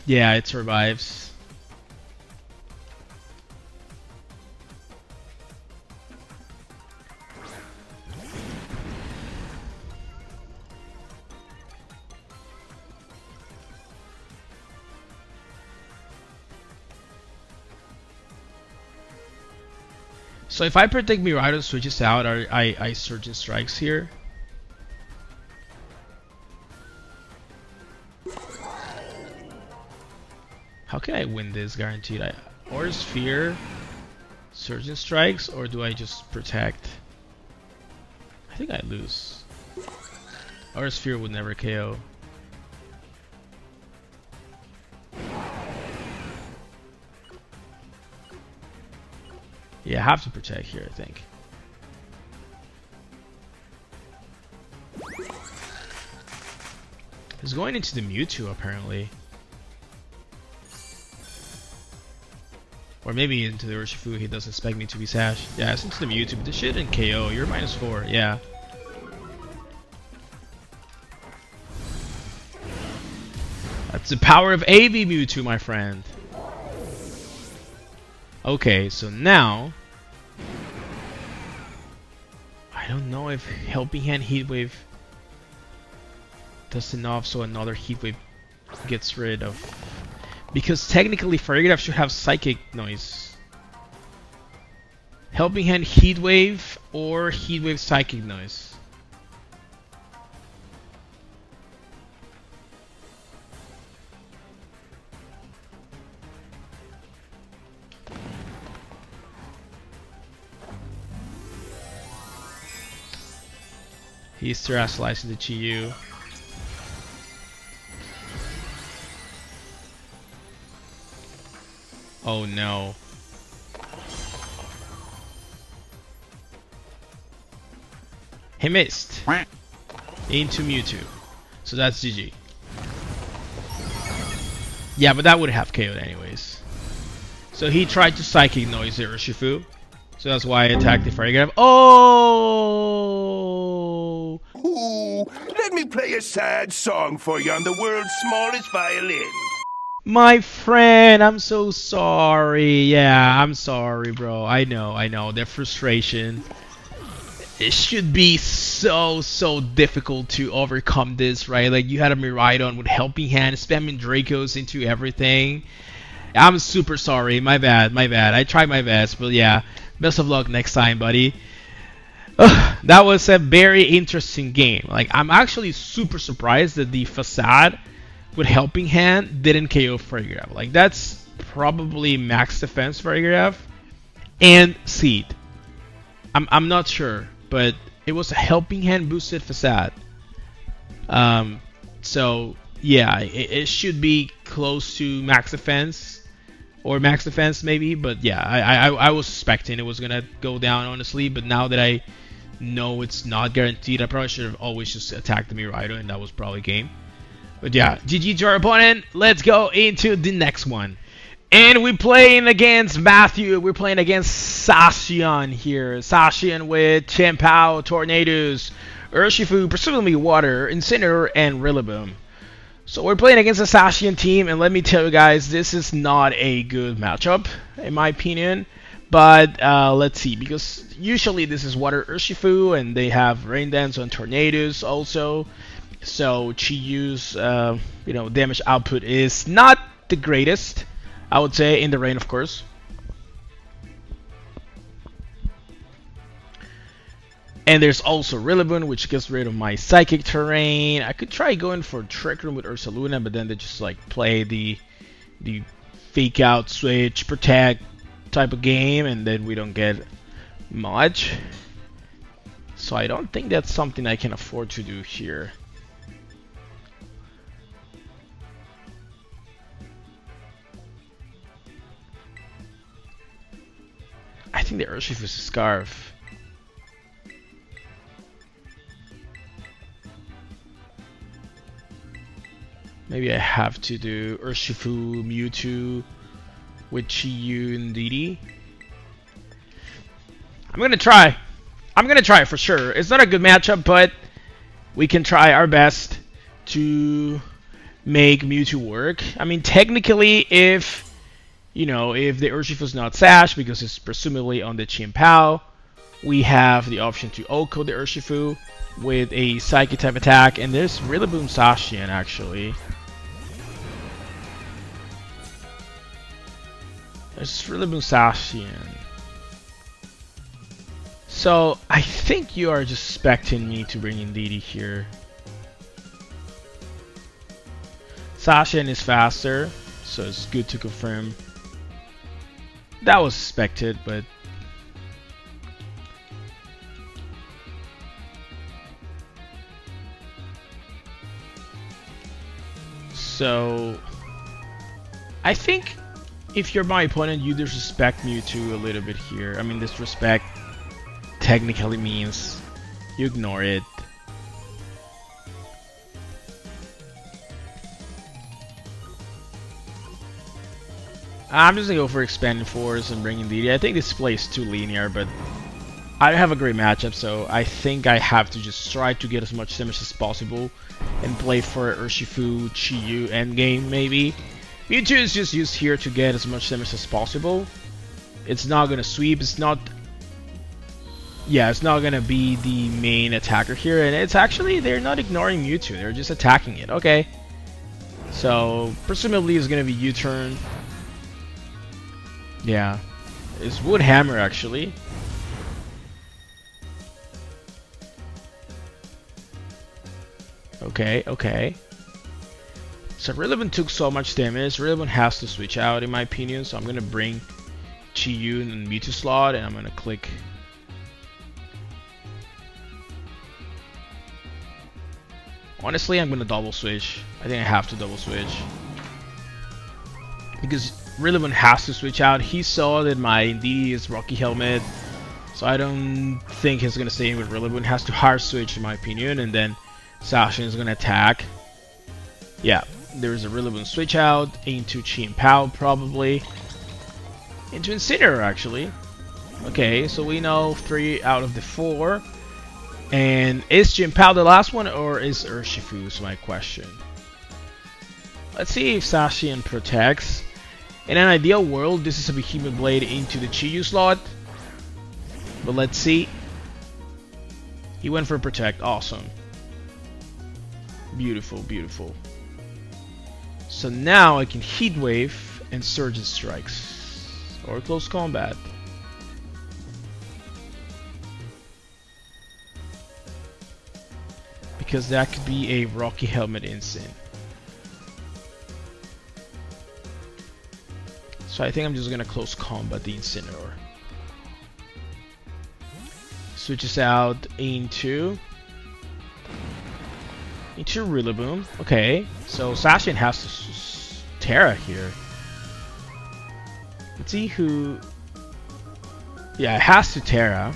Yeah, it survives. So if I predict Miraidon switches out, I Surgeon Strikes here. How can I win this guaranteed? Or Sphere, Surgeon Strikes, or do I just protect? I think I lose. Or Sphere would never KO. Yeah, I have to protect here, I think. He's going into the Mewtwo, apparently. Or maybe into the Urshifu, he doesn't expect me to be Sash. Yeah, it's into the Mewtwo, but this shit didn't KO. You're -4, yeah. That's the power of AV Mewtwo, my friend. Okay, so now I don't know if Helping Hand Heat Wave does enough so another Heat Wave gets rid of, because technically Farigiraf should have Psychic Noise. Helping Hand Heat Wave or Heat Wave Psychic Noise. He's terrestrializing the Chi-Yu. Oh no. He missed. Into Mewtwo. So that's GG. Yeah, but that would have KO'd anyways. So he tried to Psychic Noise the Urshifu. So that's why I attacked the Farigiraf. Oh! Ooh, let me play a sad song for you on the world's smallest violin. My friend, I'm so sorry. Yeah, I'm sorry, bro. I know. The frustration. It should be so difficult to overcome this, right? Like, you had a Miraidon with Helping Hand, spamming Dracos into everything. I'm super sorry. My bad. I tried my best, but yeah. Best of luck next time, buddy. That was a very interesting game. Like, I'm actually super surprised that the Facade with Helping Hand didn't KO Farigiraf. Like, that's probably max defense Farigiraf and Seed. I'm not sure, but it was a Helping Hand boosted Facade. So yeah, it should be close to max defense. Or max defense maybe, but yeah, I was suspecting it was gonna go down, honestly, but now that I know it's not guaranteed, I probably should have always just attacked the Miraidon, and that was probably game. But yeah, GG to our opponent. Let's go into the next one. And we're playing against Matthew. We're playing against Zacian here. Zacian with Chien-Pao, Tornadoes, Urshifu, presumably Water, Incineroar, and Rillaboom. So we're playing against a Zacian team, and let me tell you guys, this is not a good matchup, in my opinion. But let's see, because usually this is Water Urshifu, and they have Rain Dance on Tornadoes also. So Chi-Yu's damage output is not the greatest, I would say, in the rain, of course. And there's also Rillaboom, which gets rid of my Psychic Terrain. I could try going for Trick Room with Ursaluna, but then they just like play the fake out, switch, protect type of game, and then we don't get much. So I don't think that's something I can afford to do here. I think the Urshifu is a Scarf. Maybe I have to do Urshifu, Mewtwo, with Chi-Yu and Indeedee. I'm gonna try. I'm gonna try for sure. It's not a good matchup, but we can try our best to make Mewtwo work. I mean, technically, if the Urshifu's not Sash because it's presumably on the Chien-Pao, we have the option to OHKO the Urshifu with a Psychic type attack, and there's Rillaboom Zacian actually. There's Rillaboom Zacian. So I think you are just expecting me to bring Indeedee here. Zacian is faster, so it's good to confirm. That was expected, but so I think if you're my opponent, you disrespect Mewtwo a little bit here. I mean, disrespect technically means you ignore it. I'm just gonna go for Expanding Force and bring Indeedee. I think this play is too linear, but I don't have a great matchup, so I think I have to just try to get as much damage as possible and play for Urshifu, Chi-Yu endgame maybe. Mewtwo is just used here to get as much damage as possible. It's not gonna sweep, it's not gonna be the main attacker here, and it's actually, they're not ignoring Mewtwo, they're just attacking it. Okay. So presumably it's gonna be U-turn. Yeah. It's Wood Hammer actually. Okay. So Rillaboom took so much damage. Rillaboom has to switch out in my opinion, so I'm gonna bring Chi-Yu and Mewtwo slot, and I'm gonna click. Honestly, I'm gonna double switch. I think I have to double switch because Rillaboom has to switch out. He saw that my Indeedee is Rocky Helmet, so I don't think he's gonna stay in with Rillaboom. Has to hard switch in my opinion, and then Zacian is gonna attack. Yeah, there's a Rillaboom switch out into Chien-Pao probably. Into Incineroar actually. Okay, so we know 3 out of the 4. And is Chien-Pao the last one, or is Urshifu is my question. Let's see if Zacian protects. In an ideal world, this is a Behemoth Blade into the Chi-Yu slot. But let's see. He went for Protect. Awesome. Beautiful. So now I can Heat Wave and Surge and Strikes. Or Close Combat. Because that could be a Rocky Helmet instant. So I think I'm just gonna Close Combat the Incineroar. Switches out into Rillaboom. Okay, so Zacian has to Terra here. Let's see who. Yeah, it has to Terra.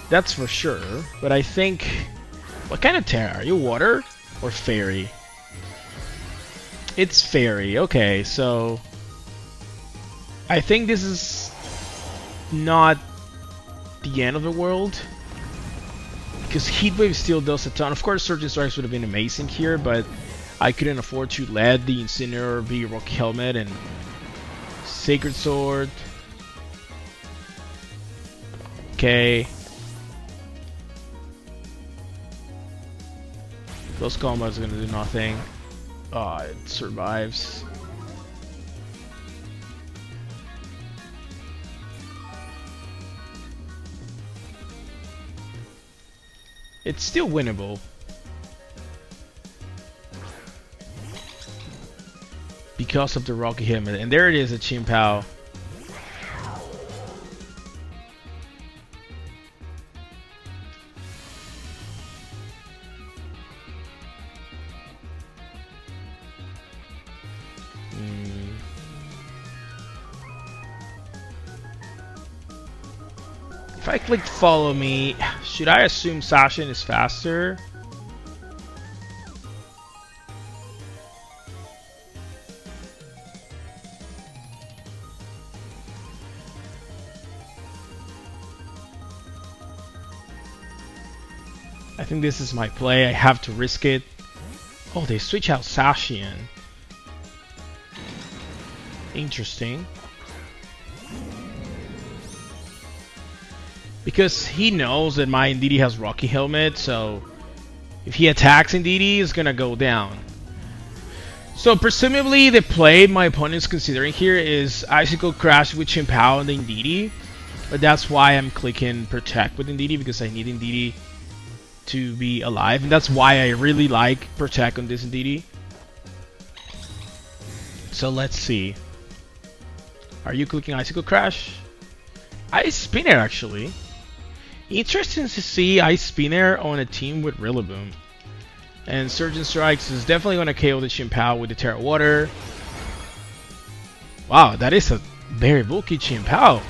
That's for sure. But I think, what kind of Terra? Are you Water or Fairy? It's Fairy. Okay, so I think this is not the end of the world, because Heat Wave still does a ton. Of course, Surge and Strikes would have been amazing here, but I couldn't afford to let the Incineroar be Rock Helmet and Sacred Sword. Okay. Close Combat is gonna do nothing. Ah, it survives. It's still winnable. Because of the Rocky Helmet. And there it is, a Chien-Pao. If I click follow me, should I assume Zacian is faster? I think this is my play. I have to risk it. Oh, they switch out Zacian. Interesting. Because he knows that my Indeedee has Rocky Helmet, so if he attacks Indeedee, it's gonna go down. So presumably the play my opponent's considering here is Icicle Crash with Chimpao and the Indeedee. But that's why I'm clicking Protect with Indeedee, because I need Indeedee to be alive. And that's why I really like Protect on this Indeedee. So let's see. Are you clicking Icicle Crash? Ice Spinner actually. Interesting to see Ice Spinner on a team with Rillaboom. And Surgeon Strikes is definitely going to KO the Chimpao with the Terra Water. Wow, that is a very bulky Chimpao.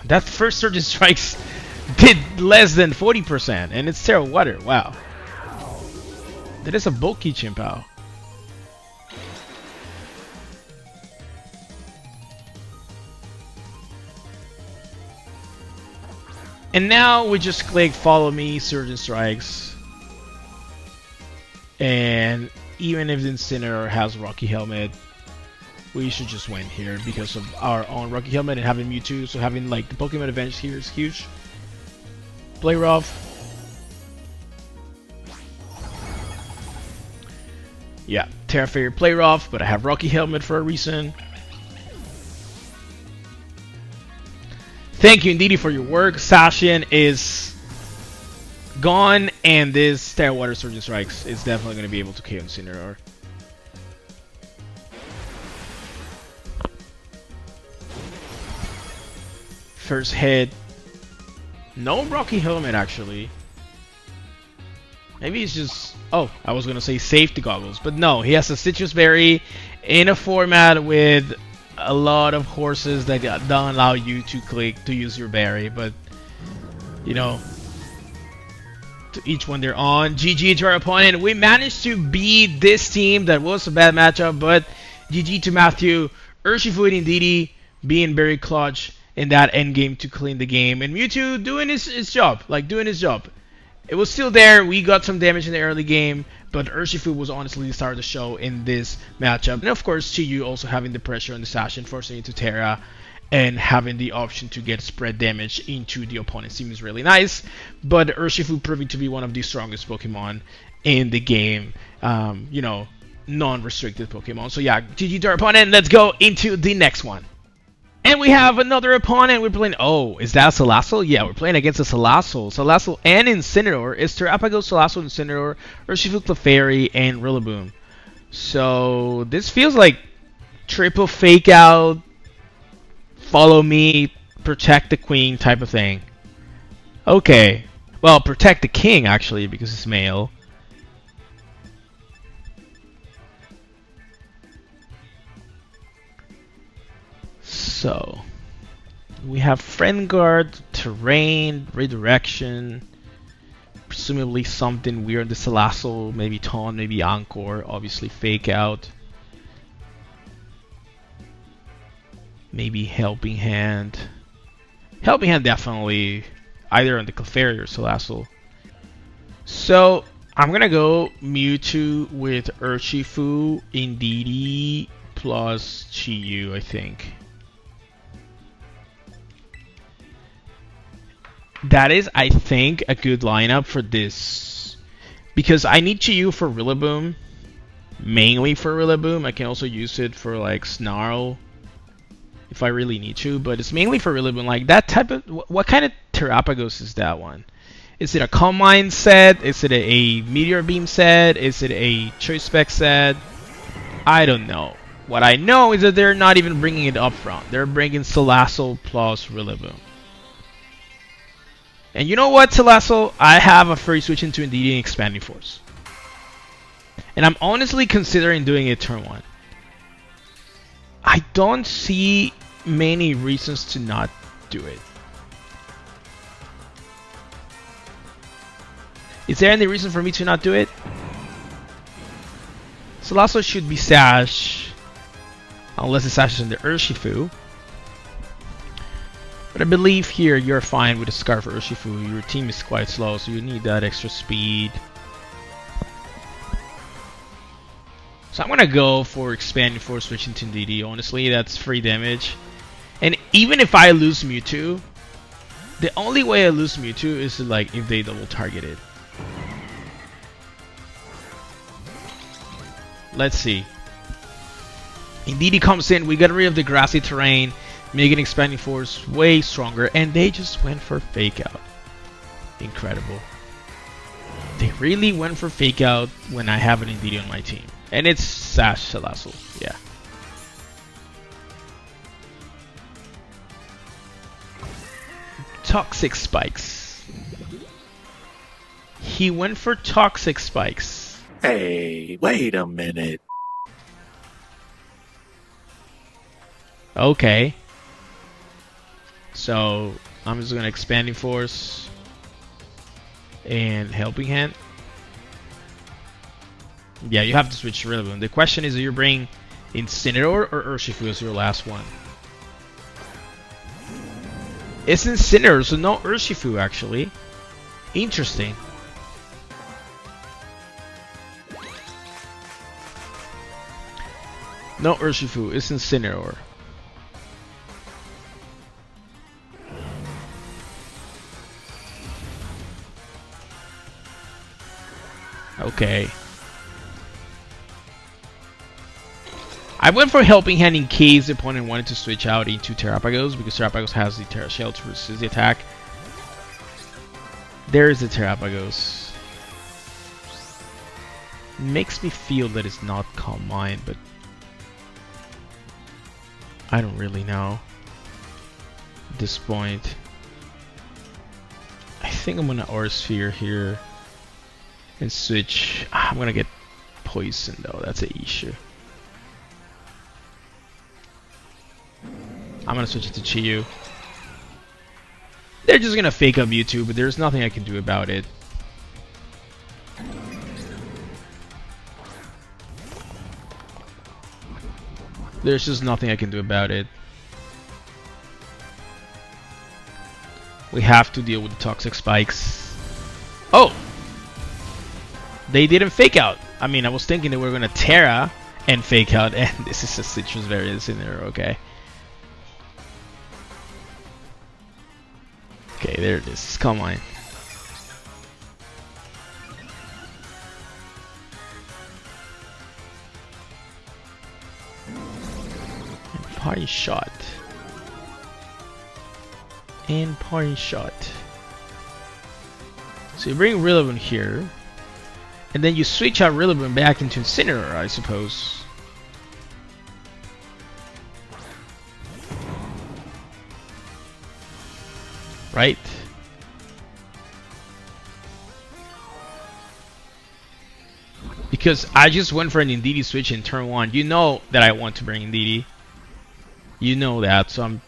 That first Surgeon Strikes did less than 40%, and it's Terra Water. Wow. That is a bulky Chimpao. And now we just click Follow Me, Surgeon Strikes. And even if the Incineroar has Rocky Helmet, we should just win here because of our own Rocky Helmet and having Mewtwo. So having like the Pokemon advantage here is huge. Play rough. Yeah, Terra Fairy play rough, but I have Rocky Helmet for a reason. Thank you, Indeedee, for your work. Zacian is gone, and this Terra Water Surgeon Strikes is definitely going to be able to KO Incineroar. First hit. No Rocky Helmet, actually. Maybe it's just... Oh, I was going to say safety goggles. But no, he has a Citrus Berry in a format with a lot of horses that don't allow you to click to use your berry. But, you know, to each one they're on. GG to our opponent. We managed to beat this team that was a bad matchup. But GG to Matthew. Urshifu and Indeedee being very clutch in that end game to clean the game, and Mewtwo doing his job, doing his job. It was still there. We got some damage in the early game, but Urshifu was honestly the star of the show in this matchup. And of course, Chiyu also having the pressure on the Zacian, forcing into Terra, and having the option to get spread damage into the opponent's team is really nice. But Urshifu proving to be one of the strongest Pokemon in the game. You know, non-restricted Pokemon. So yeah, GG to our opponent. Let's go into the next one. And we have another opponent. We're playing... Oh, is that a Salazzle? Yeah, we're playing against a Salazzle. Salazzle and Incineroar. It's Terapagos, Salazzle, Incineroar, Urshifu, Clefairy, and Rillaboom. So, this feels like triple fake out, follow me, protect the queen type of thing. Okay. Well, protect the king, actually, because it's male. So, we have Friend Guard, Terrain, Redirection, presumably something weird in the Salazzle, maybe Taunt, maybe Encore, obviously Fake Out. Maybe Helping Hand. Helping Hand definitely, either on the Clefairy or Salazzle. So, I'm gonna go Mewtwo with Urshifu, Indeedee, plus Chiyu, I think. That is, I think, a good lineup for this. Because I need Chiyu for Rillaboom. Mainly for Rillaboom. I can also use it for, like, Snarl. If I really need to. But it's mainly for Rillaboom. Like, that type of... What kind of Terapagos is that one? Is it a Calm Mind set? Is it a Meteor Beam set? Is it a Choice Spec set? I don't know. What I know is that they're not even bringing it up front. They're bringing Salazzle plus Rillaboom. And you know what, Salazzle? I have a free switch into Indeedee and Expanding Force. And I'm honestly considering doing it turn 1. I don't see many reasons to not do it. Is there any reason for me to not do it? Salazzle should be Sash. Unless the Sash is in the Urshifu. But But I believe here you're fine with a Scarf Urshifu. Your team is quite slow, so you need that extra speed. So I'm gonna go for Expanding Force switching to Indeedee. Honestly, that's free damage. And even if I lose Mewtwo, the only way I lose Mewtwo is like if they double target it. Let's see. Indeedee comes in, we got rid of the grassy terrain, making Expanding Force way stronger, and they just went for Fake Out. Incredible. They really went for Fake Out when I have an Indeedee on my team. And it's Sash Salazzle, yeah. Toxic Spikes. He went for Toxic Spikes. Hey, wait a minute. Okay. So I'm just gonna Expanding Force and Helping Hand. Yeah, you have to switch Rillaboom. The question is, do you bring Incineroar or Urshifu as your last one? It's Incineroar, so no Urshifu actually. Interesting. No Urshifu, it's Incineroar. Okay. I went for Helping Hand in case the opponent wanted to switch out into Terapagos, because Terapagos has the Terra Shell to resist the attack. There is the Terapagos. Makes me feel that it's not Calm Mind, but I don't really know at this point. I think I'm gonna Aura Sphere here and switch. I'm gonna get Poison though, that's an issue. I'm gonna switch it to Chiyu. They're just gonna Fake up Mewtwo, but there's nothing I can do about it. There's just nothing I can do about it. We have to deal with the Toxic Spikes. Oh! They didn't Fake Out. I mean, I was thinking they were gonna Terra and Fake Out, and this is a Citrus variant in there, okay. Okay, there it is. Come on. And Party Shot. And Party Shot. So you bring Rillaboom here. And then you switch out Rillaboom back into Incineroar, I suppose. Right? Because I just went for an Indeedee switch in turn 1. You know that I want to bring Indeedee. You know that, so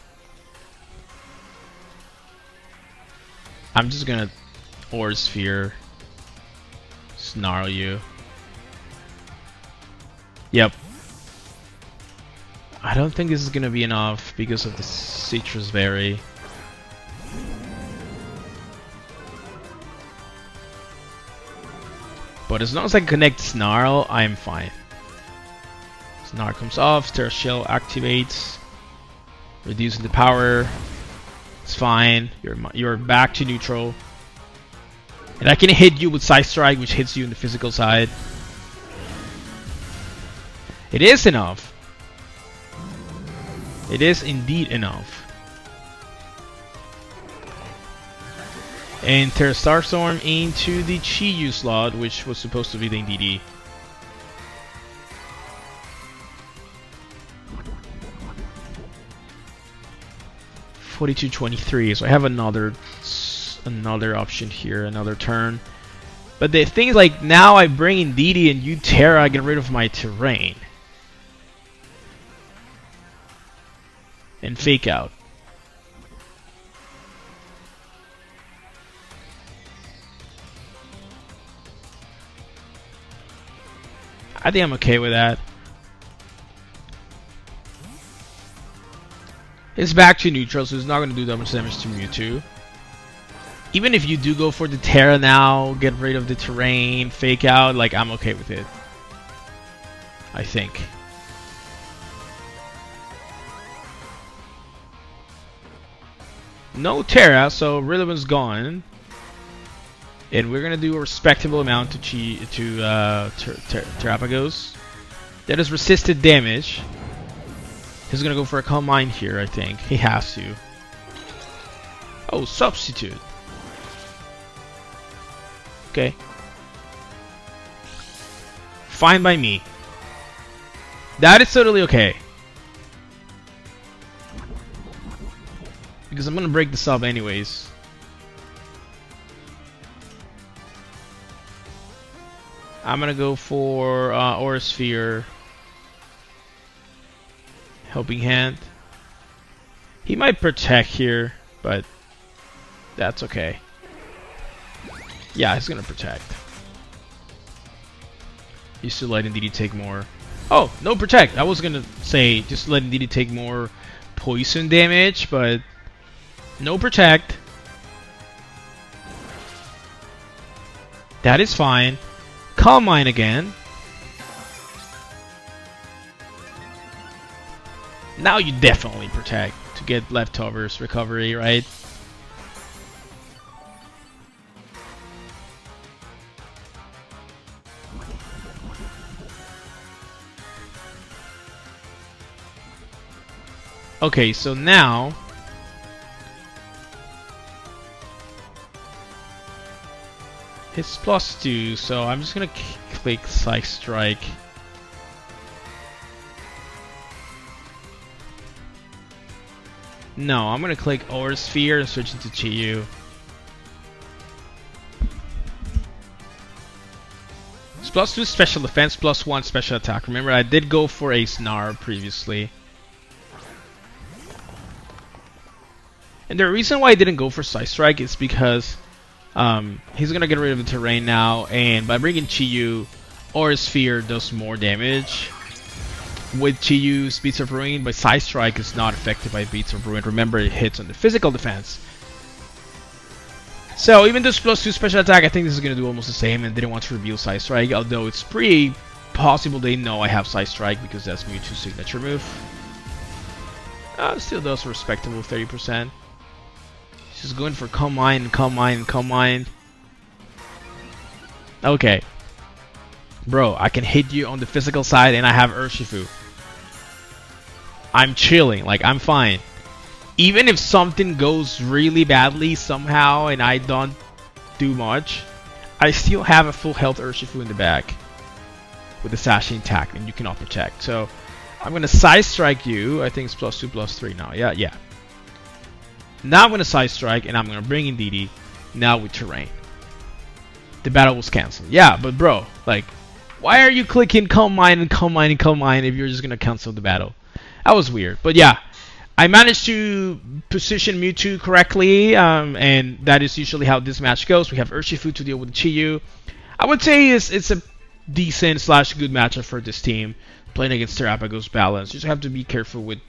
I'm just gonna Aura Sphere. Snarl you. Yep. I don't think this is gonna be enough because of the Citrus Berry. But as long as I can connect Snarl, I'm fine. Snarl comes off, Terra Shell activates, reducing the power. It's fine. You're back to neutral. And I can hit you with Side Strike, which hits you in the physical side. It is enough. It is indeed enough. And Terra Starstorm into the Chiyu slot, which was supposed to be the Indeedee. $42.23, so I have another option here, another turn. But the thing is, like, now I bring Indeedee and you Terra, I get rid of my terrain. And Fake Out. I think I'm okay with that. It's back to neutral, so it's not going to do that much damage to Mewtwo. Even if you do go for the Terra now, get rid of the terrain, fake out, like, I'm okay with it. I think. No Terra, so Rillaboom's gone. And we're going to do a respectable amount to Terapagos. That is resisted damage. He's going to go for a Calm Mind here, I think. He has to. Oh, Substitute. Okay. Fine by me. That is totally okay. Because I'm gonna break this up anyways. I'm gonna go for Aura Sphere. Helping Hand. He might protect here, but that's okay. Yeah, he's gonna protect. Used to let Indeedee take more. Oh, no protect. I was gonna say just let Indeedee take more poison damage, but no protect. That is fine. Calm Mind again. Now you definitely protect to get leftovers recovery, right? Okay, so now it's +2, so I'm just gonna click Psych Strike. No, I'm gonna click Aura Sphere and switch into Chi-Yu. It's +2 special defense, +1 special attack. Remember, I did go for a Snarl previously. And the reason why I didn't go for Psych Strike is because he's gonna get rid of the terrain now, and by bringing Chi-Yu, Aura Sphere does more damage. With Chi-Yu's Beats of Ruin, but Psych Strike is not affected by Beats of Ruin. Remember, it hits on the physical defense. So even this +2 special attack, I think this is gonna do almost the same, and didn't want to reveal Psych Strike, although it's pretty possible they know I have Psych Strike because that's Mewtwo's signature move. Still does a respectable 30%. Just going for Calm Mind, Calm Mind, Calm Mind. Okay. Bro, I can hit you on the physical side and I have Urshifu. I'm chilling, like I'm fine. Even if something goes really badly somehow and I don't do much, I still have a full health Urshifu in the back. With the Zacian attack and you cannot protect. So I'm gonna Psy Strike you. I think it's +2, +3 now. Yeah. Now I'm going to Psy Strike and I'm going to bring in Indeedee. Now with terrain. The battle was cancelled. Yeah, but bro, like, why are you clicking Calm Mind and Calm Mind and Calm Mind if you're just going to cancel the battle? That was weird. But yeah, I managed to position Mewtwo correctly, and that is usually how this match goes. We have Urshifu to deal with Chi-Yu. I would say it's a decent / good matchup for this team. Playing against Terapagos balance. You just have to be careful with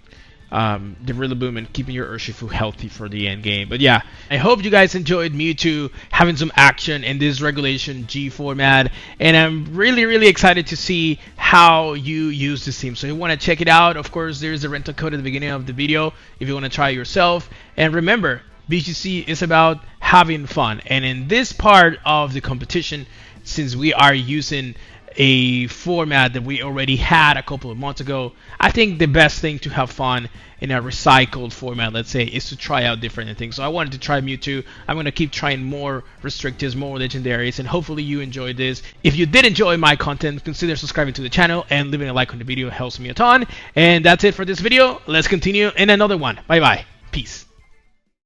the Rillaboom and keeping your Urshifu healthy for the end game. But yeah, I hope you guys enjoyed Mewtwo having some action in this regulation G format, and I'm really excited to see how you use this team. So if you want to check it out, of course there's a rental code at the beginning of the video if you want to try it yourself. And remember, BGC is about having fun, and in this part of the competition, since we are using a format that we already had a couple of months ago, I think the best thing to have fun in a recycled format, let's say, is to try out different things. So I wanted to try Mewtwo. I'm going to keep trying more restrictives, more legendaries, and hopefully you enjoyed this. If you did enjoy my content, consider subscribing to the channel and leaving a like on the video. It helps me a ton. And that's it for this video. Let's continue in another one. Bye bye. Peace.